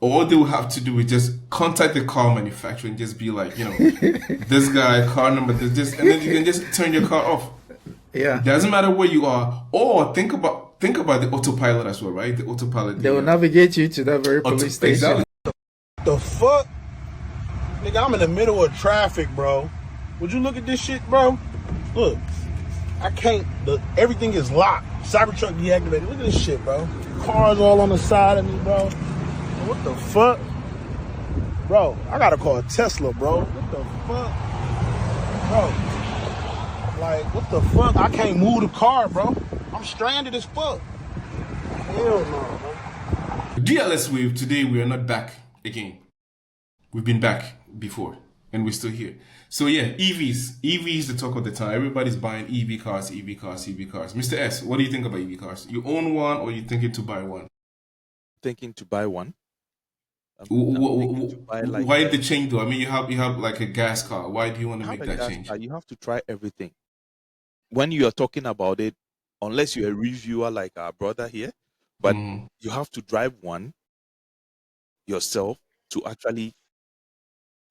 all they will have to do is just contact the car manufacturer and just be like, this guy, car number, this, and then you can just turn your car off. Yeah. It doesn't matter where you are. Or think about the autopilot as well, right? The autopilot, They will navigate you to that very police exactly. station. The fuck? Nigga, I'm in the middle of traffic, bro. Would you look at this shit, bro? Look. I can't, everything is locked. Cybertruck deactivated. Look at this shit, bro. Cars all on the side of me, bro. What the fuck? Bro, I gotta call a Tesla, bro. What the fuck? Bro. Like, what the fuck? I can't move the car, bro. I'm stranded as fuck. Hell no, bro. DLS Wave, today we are not back again. We've been back before, and we're still here. So yeah, EVs the talk of the town. Everybody's buying EV cars, EV cars, EV cars. Mr. S, what do you think about EV cars? You own one, or you thinking to buy one? Thinking to buy one. Why the change though? I mean, you have like a gas car. Why do you want to make that change? You have to try everything. When you are talking about it, unless you're a reviewer like our brother here, but you have to drive one yourself to actually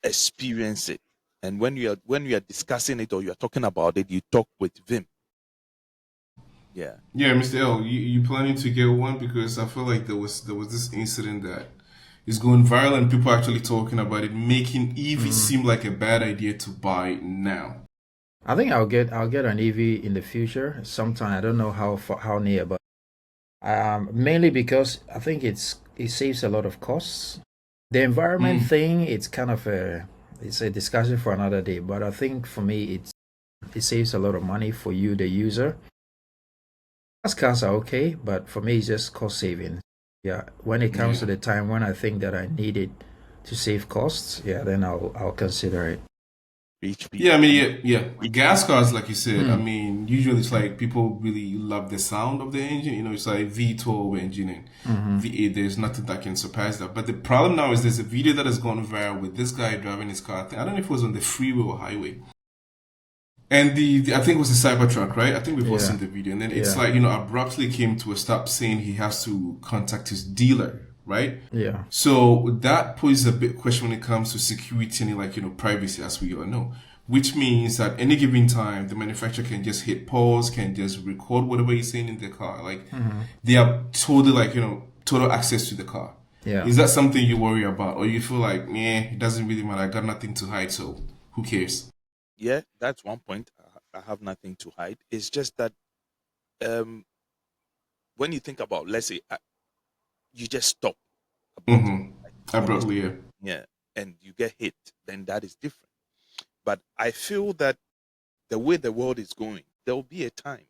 experience it. And when you are discussing it or you are talking about it, you talk with Vim. Yeah. Yeah, Mr. L, you planning to get one? Because I feel like there was this incident that is going viral and people are actually talking about it, making EV seem like a bad idea to buy now. I think I'll get an EV in the future sometime. I don't know how near, but mainly because I think it saves a lot of costs. The environment thing, it's kind of it's a discussion for another day. But I think for me, it saves a lot of money for you, the user. Cars are okay, but for me, it's just cost saving. Yeah, when it comes to the time when I think that I need it to save costs, then I'll consider it. Yeah, I mean, yeah. Gas cars, like you said, I mean, usually it's like people really love the sound of the engine. It's like V12 engine and V8. There's nothing that can surpass that. But the problem now is there's a video that has gone viral with this guy driving his car. I don't know if it was on the freeway or highway. And I think it was a Cybertruck, right? I think we've all seen the video. And then it's like, abruptly came to a stop saying he has to contact his dealer, right? Yeah. So that poses a big question when it comes to security and privacy, as we all know. Which means that any given time, the manufacturer can just hit pause, can just record whatever he's saying in the car. Like they have totally total access to the car. Yeah. Is that something you worry about, or you feel like, it doesn't really matter. I got nothing to hide, so who cares? Yeah, that's one point. I have nothing to hide. It's just that when you think about, let's say, you just stop abruptly, yeah, and you get hit, then that is different. But I feel that the way the world is going, there will be a time.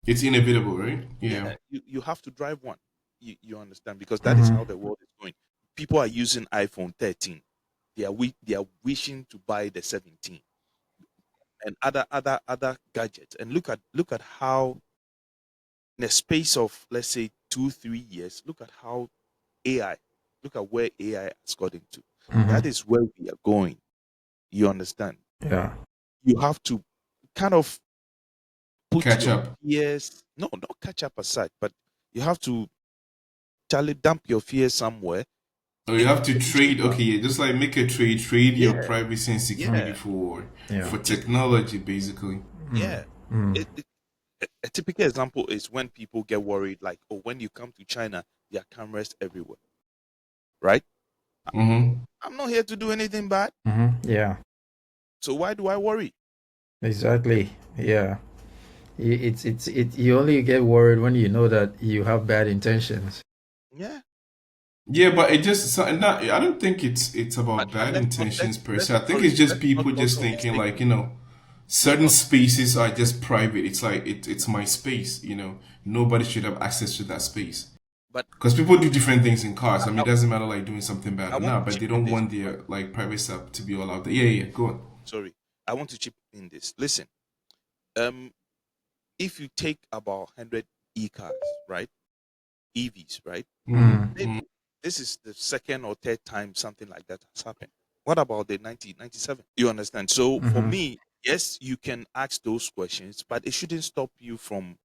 It's inevitable, right? Yeah. You have to drive one. You understand? Because that is how the world is going. People are using iPhone 13. They are wishing to buy the 17 and other gadgets. And look at how in a space of, let's say, 2-3 years, look at how look at where AI has gotten to. That is where we are going. You understand? Yeah. You have to kind of catch up. Fears. No, not catch up aside, but you have to dump your fears somewhere. So you have to trade. Okay, just like make a trade your privacy and security for technology, basically. Yeah. A typical example is when people get worried, like, oh, when you come to China, there are cameras everywhere, right? I'm not here to do anything bad. Yeah. So why do I worry? Exactly. Yeah. You only get worried when you know that you have bad intentions. Yeah. Yeah, but it just I don't think it's about bad intentions per se. I think it's just people just thinking like, certain spaces are just private. It's like it's my space, Nobody should have access to that space. But because people do different things in cars. I mean, it doesn't matter like doing something bad or not, but they don't want their like private stuff to be all out there. Yeah, go on. Sorry. I want to chip in this. Listen. If you take about 100 e-cars, right? EVs, right? This is the second or third time something like that has happened. What about the 1997? You understand? So for me, yes, you can ask those questions, but it shouldn't stop you from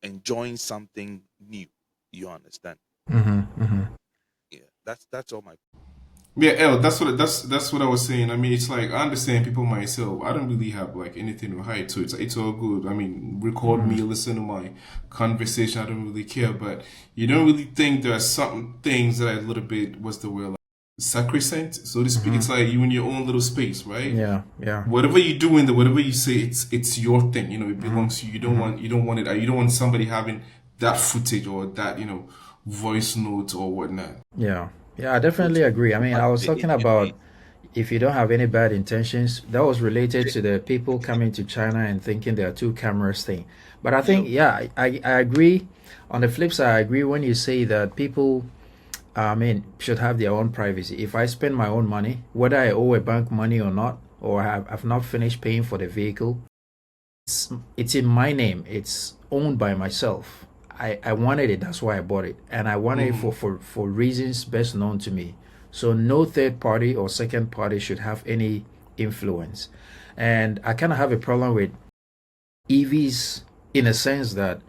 enjoying something new. You understand? Yeah. That's all my. Yeah, L. That's what I was saying. I mean, it's like I understand people myself. I don't really have like anything to hide, so it's all good. I mean, record me, listen to my conversation. I don't really care, but you don't really think there are some things that are a little bit what's the word, like, sacrosanct, so to speak. It's like you in your own little space, right? Yeah, yeah. Whatever you do in the whatever you say, it's your thing. You know, it belongs to you. You don't want it. You don't want somebody having that footage or that voice note or whatnot. Yeah, yeah, I definitely agree. I mean, I was talking about if you don't have any bad intentions, that was related to the people coming to China and thinking there are two cameras thing. But I think, yeah, I agree. On the flip side, I agree when you say that people, I mean, should have their own privacy. If I spend my own money, whether I owe a bank money or not, or I've not finished paying for the vehicle, it's in my name. It's owned by myself. I wanted it. That's why I bought it, and I wanted it for reasons best known to me. So no third party or second party should have any influence. And I kind of have a problem with EVs in a sense that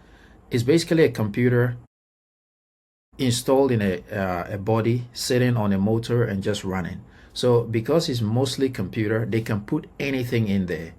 it's basically a computer installed in a body sitting on a motor and just running. So because it's mostly computer, they can put anything in there.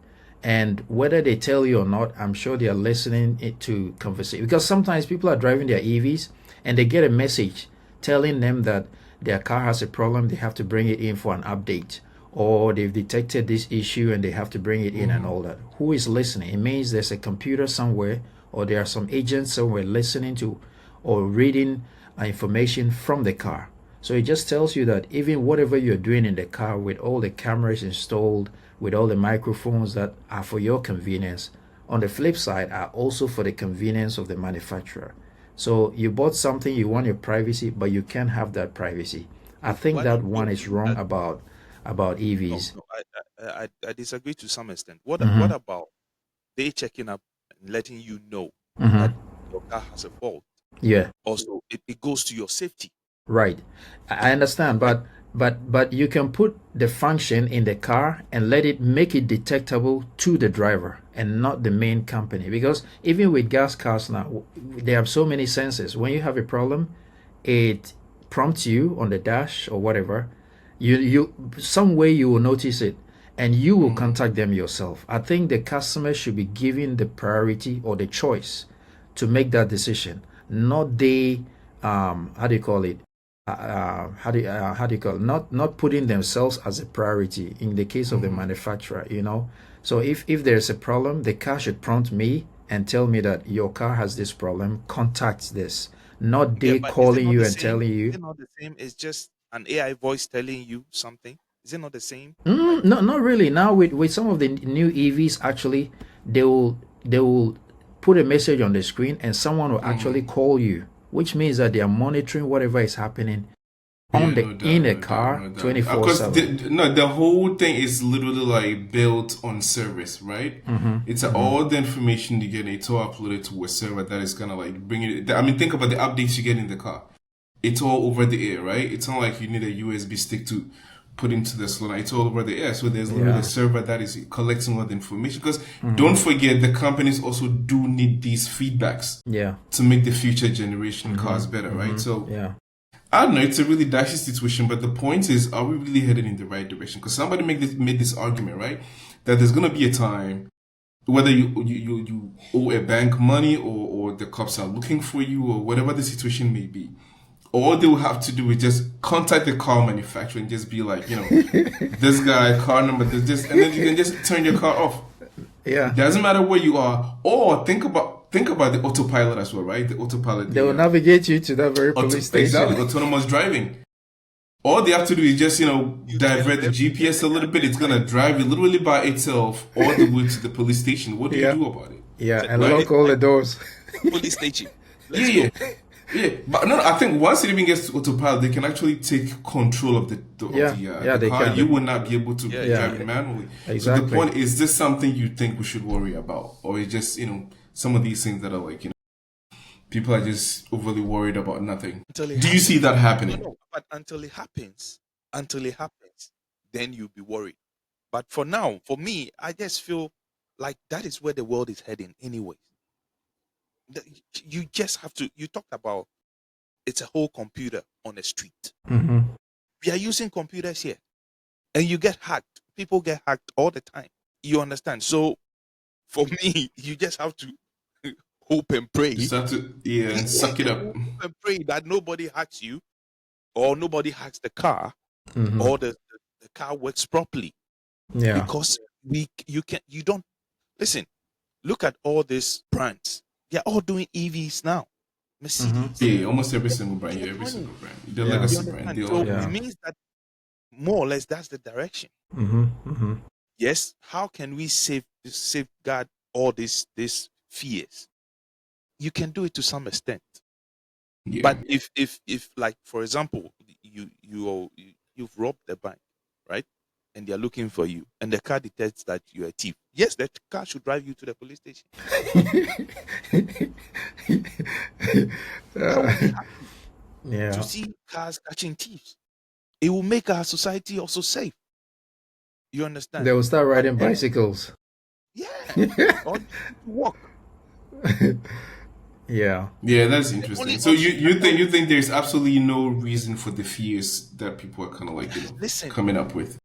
And whether they tell you or not, I'm sure they are listening to conversation. Because sometimes people are driving their EVs and they get a message telling them that their car has a problem, they have to bring it in for an update. Or they've detected this issue and they have to bring it in and all that. Who is listening? It means there's a computer somewhere or there are some agents somewhere listening to or reading information from the car. So it just tells you that even whatever you're doing in the car with all the cameras installed, with all the microphones that are for your convenience, on the flip side are also for the convenience of the manufacturer. So you bought something, you want your privacy, but you can't have that privacy. I think Why that don't one is wrong about no, EVs. no, I disagree to some extent. What Mm-hmm. about they checking up and letting you know that Mm-hmm. your car has a fault? Yeah. Also, it goes to your safety, Right. I understand, right? but you can put the function in the car and let it make it detectable to the driver and not the main company. Because even with gas cars now, they have so many sensors. When you have a problem, it prompts you on the dash or whatever. You some way you will notice it and you will contact them yourself. I think the customer should be given the priority or the choice to make that decision, not they how do you call it? How do you call it? Not putting themselves as a priority in the case of the manufacturer, you know. So if there's a problem, the car should prompt me and tell me that your car has this problem, contact this, not Yeah, they but is it calling not you the and same? telling Is you. it not the same? It's just an AI voice telling you something. Is it not the same? Like, No, not really. Now with some of the new EVs, actually, they will put a message on the screen and someone will actually call you, which means that they are monitoring whatever is happening on Yeah, the no doubt, in a no doubt, car no doubt. Of course, 24/7. no, the whole thing is literally like built on service, right? It's all the information you get, it's all uploaded to a server that is gonna like bring it. I mean, think about the updates you get in the car. It's all over the air, right? It's not like you need a USB stick to put into the slot. It's all over the air. So there's literally a Yeah. server that is collecting all the information. Because don't forget, the companies also do need these feedbacks Yeah. to make the future generation cars better, right? So Yeah. I don't know, it's a really dicey situation, but the point is, are we really headed in the right direction? Because somebody made this argument, right? That there's gonna be a time, whether you owe a bank money or the cops are looking for you or whatever the situation may be, all they will have to do is just contact the car manufacturer and just be like, this guy, car number, this, and then you can just turn your car off. It Yeah. doesn't matter where you are. Or think about the autopilot as well, right? The autopilot, They will navigate you to that very police exactly, station. autonomous driving. All they have to do is just, you tell divert the them, GPS a little bit. It's gonna drive you literally by itself all the way to the police station. What do you Yeah. do about it? Yeah, and Right? lock all the doors. police station. Yeah, Let's yeah, go. yeah. But no, I think once it even gets to autopilot, they can actually take control of Yeah. Yeah, the they car. can. You will not be able to Yeah, Yeah. drive it manually. So the Exactly. point is, this something you think we should worry about, or is just some of these things that are like people are just overly worried about nothing. until it Do you see happens. that No, happening? no. But until it happens, then you'll be worried. But for now, for me, I just feel like that is where the world is heading anyway. You just have to. You talked about it's a whole computer on the street. Mm-hmm. We are using computers here, and you get hacked. People get hacked all the time. You understand? So for me, you just have to hope and pray. Just have to, and suck it up. Hope and pray that nobody hacks you, or nobody hacks the car, Mm-hmm. or the car works properly. Yeah. Because you don't listen. Look at all these brands. They're all doing EVs now. Mercedes. Yeah, almost every single brand. Yeah, every single brand. The legacy brand. They So all. Yeah. it means that more or less that's the direction. Mm-hmm. Mm-hmm. Yes. How can we safeguard all these fears? You can do it to some extent. Yeah. But if like for example, you've robbed the bank, right? And they're looking for you, and the car detects that you're a thief. Yes, that car should drive you to the police station. That would be happy Yeah. to see cars catching thieves. It will make our society also safe. You understand? They will start riding bicycles. Yeah. Or walk. Yeah. Yeah, that's interesting. So you think there's absolutely no reason for the fears that people are kind of like Listen, coming up with?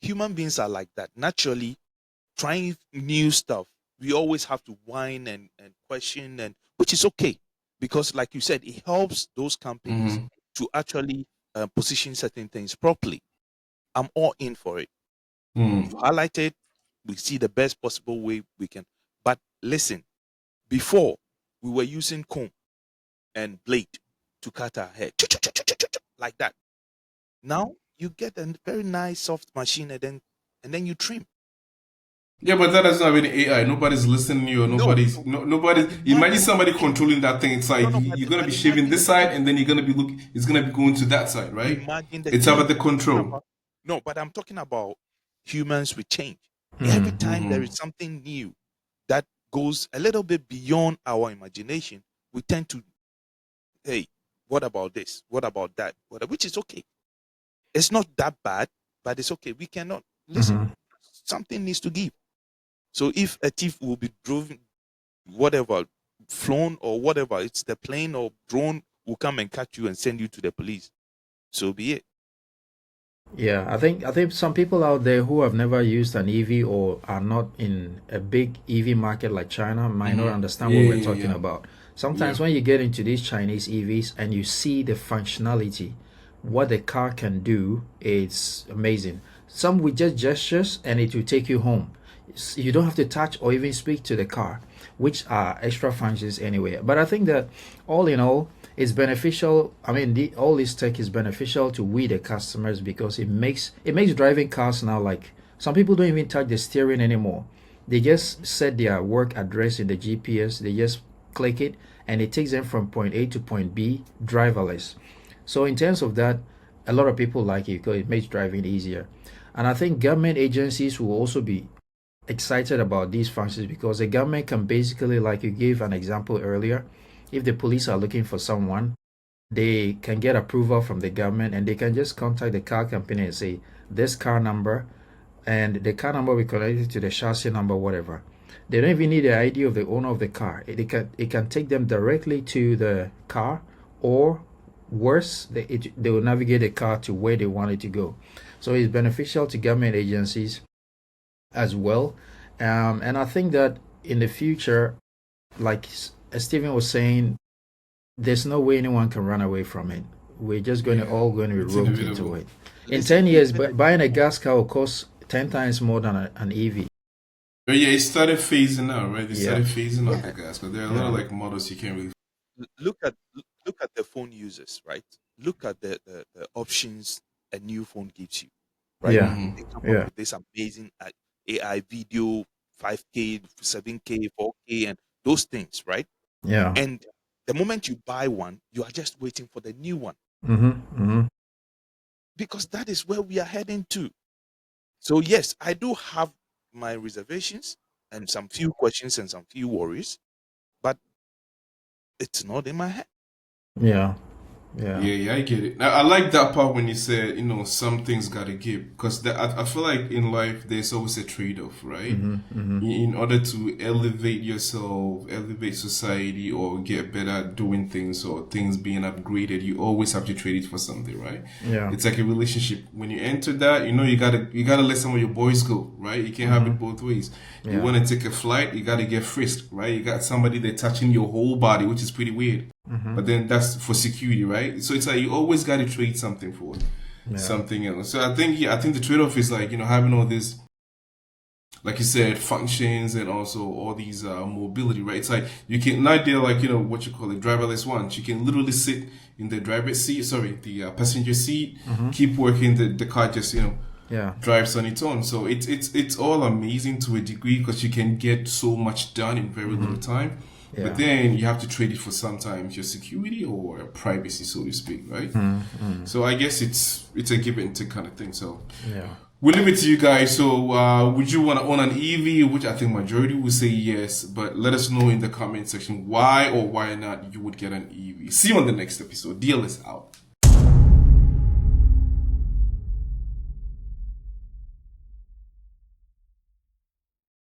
human beings are like that. Naturally, trying new stuff, we always have to whine and question, and which is okay, because like you said, it helps those companies to actually position certain things properly. I'm all in for it. You've highlighted, we see the best possible way we can. But listen, before we were using comb and blade to cut our hair like that. Now you get a very nice soft machine, and then you trim. Yeah, but that doesn't have any AI. Nobody's listening to you. Or nobody's. Imagine somebody controlling that thing. It's like you're gonna be shaving this side, and then you're gonna be looking. It's gonna be going to that side, right? Imagine it's about the control. No, but I'm talking about humans with change. Every time there is something new that goes a little bit beyond our imagination, we tend to, hey, what about this? What about that? Which is okay. It's not that bad, but it's okay. We cannot listen. Something needs to give. So if a thief will be driven, whatever, flown or whatever, it's the plane or drone will come and catch you and send you to the police. So be it. Yeah, I think some people out there who have never used an EV or are not in a big EV market like China might not understand what we're talking about. Sometimes when you get into these Chinese EVs and you see the functionality, what the car can do, it's amazing. Some with just gestures and it will take you home. You don't have to touch or even speak to the car, which are extra functions anyway. But I think that all in all, it's beneficial. I mean, all this tech is beneficial to we the customers because it makes driving cars now like some people don't even touch the steering anymore. They just set their work address in the GPS. They just click it and it takes them from point A to point B driverless. So in terms of that, a lot of people like it because it makes driving easier. And I think government agencies will also be excited about these functions because the government can basically, like you gave an example earlier, if the police are looking for someone, they can get approval from the government and they can just contact the car company and say this car number, and the car number will be connected to the chassis number, whatever. They don't even need the ID of the owner of the car. It can take them directly to the car, or worse, they will navigate the car to where they want it to go. So it's beneficial to government agencies as well. And I think that in the future, like Stephen was saying, there's no way anyone can run away from it. We're just all going to be roped into it. In 10 years, buying a gas car will cost 10 times more than an EV. But yeah, it started phasing out, right? They started phasing out the gas, but there are a lot of like models you can't really. Look at the phone users, right? Look at the options a new phone gives you, right? Yeah. They come up with this amazing AI video, 5K, 7K, 4K, and those things, right? Yeah. And the moment you buy one, you are just waiting for the new one. Because that is where we are heading to. So yes, I do have my reservations and some few questions and some few worries, but it's not in my head. Yeah. Yeah. Yeah, I get it. I like that part when you said, some things gotta give, because I feel like in life there's always a trade-off, right? In order to elevate yourself, elevate society, or get better at doing things, or things being upgraded, you always have to trade it for something, right? Yeah. It's like a relationship. When you enter that, you gotta let some of your boys go, right? You can't have it both ways. You Yeah. want to take a flight, you gotta get frisked, right? You got somebody there touching your whole body, which is pretty weird. But then that's for security, right? So it's like you always got to trade something for something else. So I think the trade-off is like, having all this, like you said, functions, and also all these mobility, right? It's like you can not there, like, what you call it, driverless ones. You can literally sit in the driver's seat, the passenger seat, keep working, the car just drives on its own. So it's all amazing to a degree, because you can get so much done in very little time. Yeah. But then you have to trade it for sometimes your security or privacy, so to speak, right? So I guess it's a give and take kind of thing. So Yeah. we'll leave it to you guys. So would you want to own an EV? Which I think majority will say yes, but let us know in the comment section why or why not you would get an EV. See you on the next episode. Deal is out.